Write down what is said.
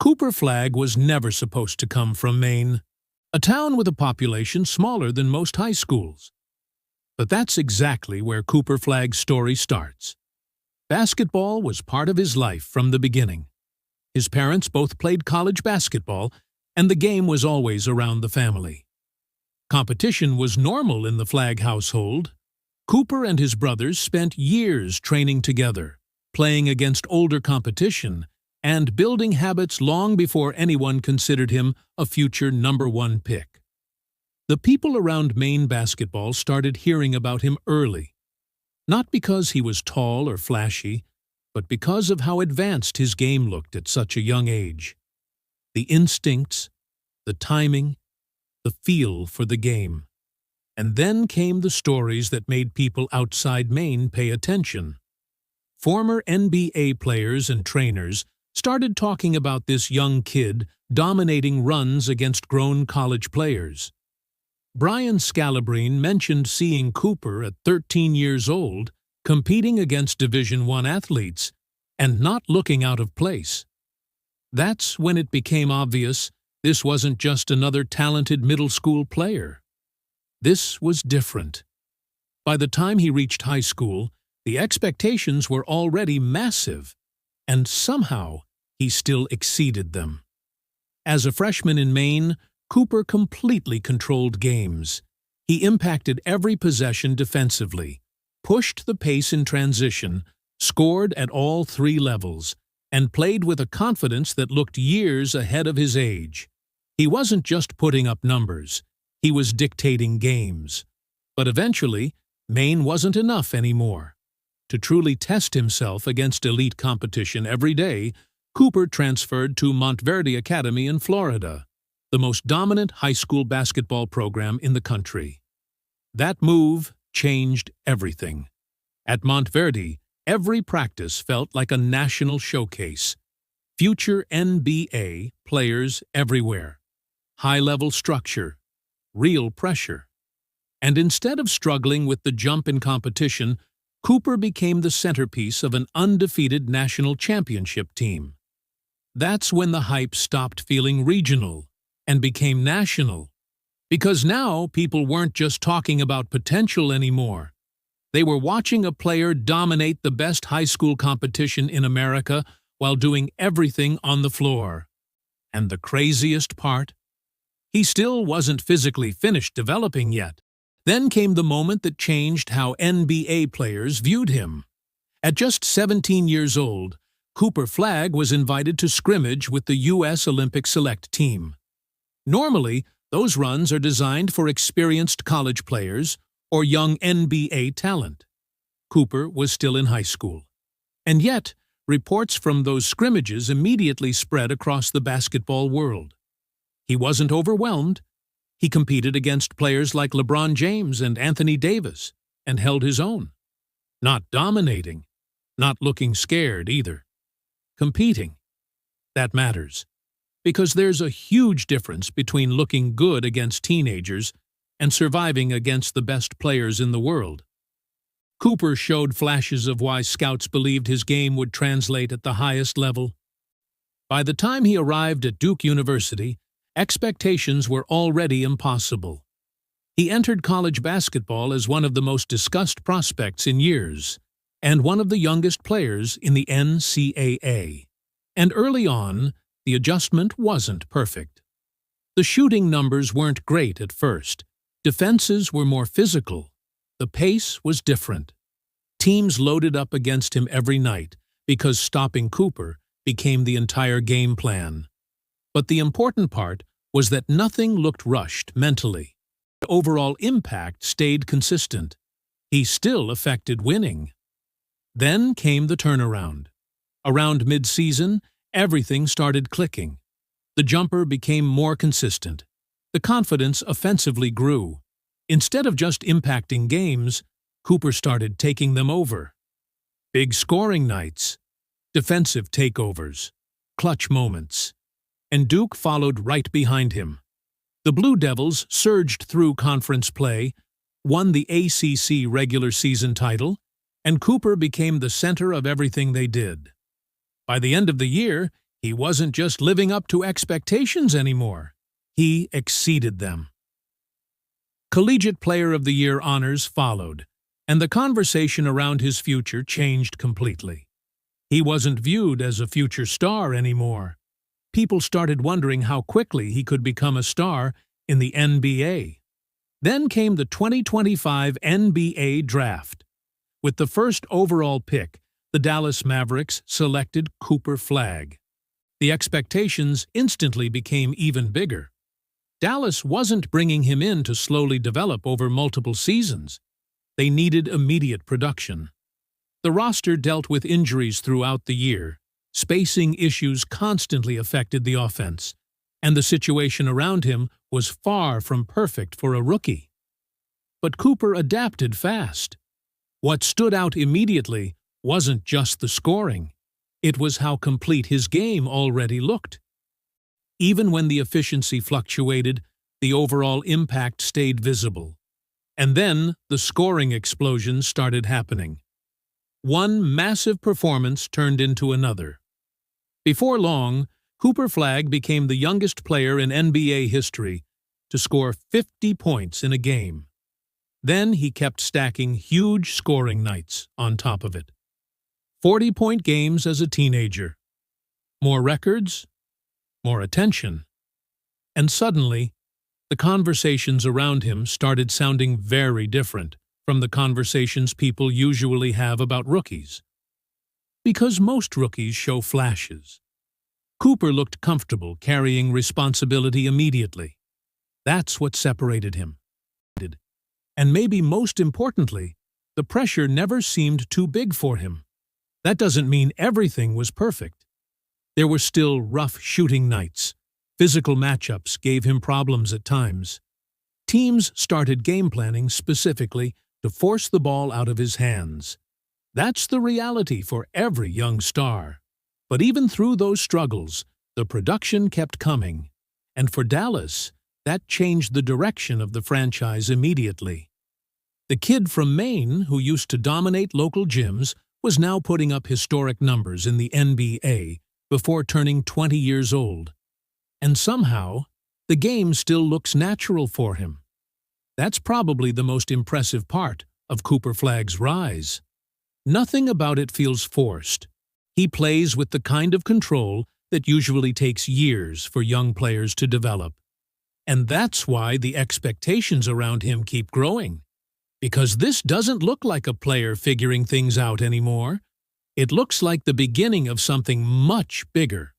Cooper Flagg was never supposed to come from Maine, a town with a population smaller than most high schools. But that's exactly where Cooper Flagg's story starts. Basketball was part of his life from the beginning. His parents both played college basketball, and the game was always around the family. Competition was normal in the Flagg household. Cooper and his brothers spent years training together, playing against older competition, and building habits long before anyone considered him a future #1 pick. The people around Maine basketball started hearing about him early, not because he was tall or flashy, but because of how advanced his game looked at such a young age. The instincts, the timing, the feel for the game. And then came the stories that made people outside Maine pay attention. Former NBA players and trainers started talking about this young kid dominating runs against grown college players. Brian Scalabrine mentioned seeing Cooper at 13 years old competing against Division I athletes and not looking out of place. That's when it became obvious this wasn't just another talented middle school player. This was different. By the time he reached high school, the expectations were already massive, and somehow he still exceeded them. As a freshman in Maine, Cooper completely controlled games. He impacted every possession defensively, pushed the pace in transition, scored at all 3 levels, and played with a confidence that looked years ahead of his age. He wasn't just putting up numbers, he was dictating games. But eventually, Maine wasn't enough anymore. To truly test himself against elite competition every day, Cooper transferred to Montverde Academy in Florida, the most dominant high school basketball program in the country. That move changed everything. At Montverde, every practice felt like a national showcase. Future NBA players everywhere. High-level structure. Real pressure. And instead of struggling with the jump in competition, Cooper became the centerpiece of an undefeated national championship team. That's when the hype stopped feeling regional and became national. Because now people weren't just talking about potential anymore. They were watching a player dominate the best high school competition in America while doing everything on the floor. And the craziest part? He still wasn't physically finished developing yet. Then came the moment that changed how NBA players viewed him. At just 17 years old, Cooper Flagg was invited to scrimmage with the U.S. Olympic Select Team. Normally, those runs are designed for experienced college players or young NBA talent. Cooper was still in high school. And yet, reports from those scrimmages immediately spread across the basketball world. He wasn't overwhelmed. He competed against players like LeBron James and Anthony Davis and held his own. Not dominating, not looking scared either. Competing. That matters. Because there's a huge difference between looking good against teenagers and surviving against the best players in the world. Cooper showed flashes of why scouts believed his game would translate at the highest level. By the time he arrived at Duke University, expectations were already impossible. He entered college basketball as one of the most discussed prospects in years, and one of the youngest players in the NCAA. And early on, the adjustment wasn't perfect. The shooting numbers weren't great at first. Defenses were more physical. The pace was different. Teams loaded up against him every night because stopping Cooper became the entire game plan. But the important part was that nothing looked rushed mentally. The overall impact stayed consistent. He still affected winning. Then came the turnaround. Around mid-season, everything started clicking. The jumper became more consistent. The confidence offensively grew. Instead of just impacting games, Cooper started taking them over. Big scoring nights, defensive takeovers, clutch moments. And Duke followed right behind him. The Blue Devils surged through conference play, won the ACC regular season title, and Cooper became the center of everything they did. By the end of the year, He wasn't just living up to expectations anymore. He exceeded them. Collegiate Player of the Year honors followed, and the conversation around his future changed completely. He wasn't viewed as a future star anymore. People started wondering how quickly he could become a star in the NBA. Then came the 2025 NBA Draft. With the first overall pick, the Dallas Mavericks selected Cooper Flagg. The expectations instantly became even bigger. Dallas wasn't bringing him in to slowly develop over multiple seasons. They needed immediate production. The roster dealt with injuries throughout the year. Spacing issues constantly affected the offense, and the situation around him was far from perfect for a rookie. But Cooper adapted fast. What stood out immediately wasn't just the scoring. It was how complete his game already looked. Even when the efficiency fluctuated, the overall impact stayed visible. And then the scoring explosion started happening. One massive performance turned into another. Before long, Cooper Flagg became the youngest player in NBA history to score 50 points in a game. Then he kept stacking huge scoring nights on top of it. 40-point games as a teenager. More records, more attention. And suddenly, the conversations around him started sounding very different from the conversations people usually have about rookies. Because most rookies show flashes. Cooper looked comfortable carrying responsibility immediately. That's what separated him. And maybe most importantly, the pressure never seemed too big for him. That doesn't mean everything was perfect. There were still rough shooting nights. Physical matchups gave him problems at times. Teams started game planning specifically to force the ball out of his hands. That's the reality for every young star. But even through those struggles, the production kept coming. And for Dallas, that changed the direction of the franchise immediately. The kid from Maine, who used to dominate local gyms, was now putting up historic numbers in the NBA before turning 20 years old. And somehow, the game still looks natural for him. That's probably the most impressive part of Cooper Flagg's rise. Nothing about it feels forced. He plays with the kind of control that usually takes years for young players to develop. And that's why the expectations around him keep growing. Because this doesn't look like a player figuring things out anymore. It looks like the beginning of something much bigger.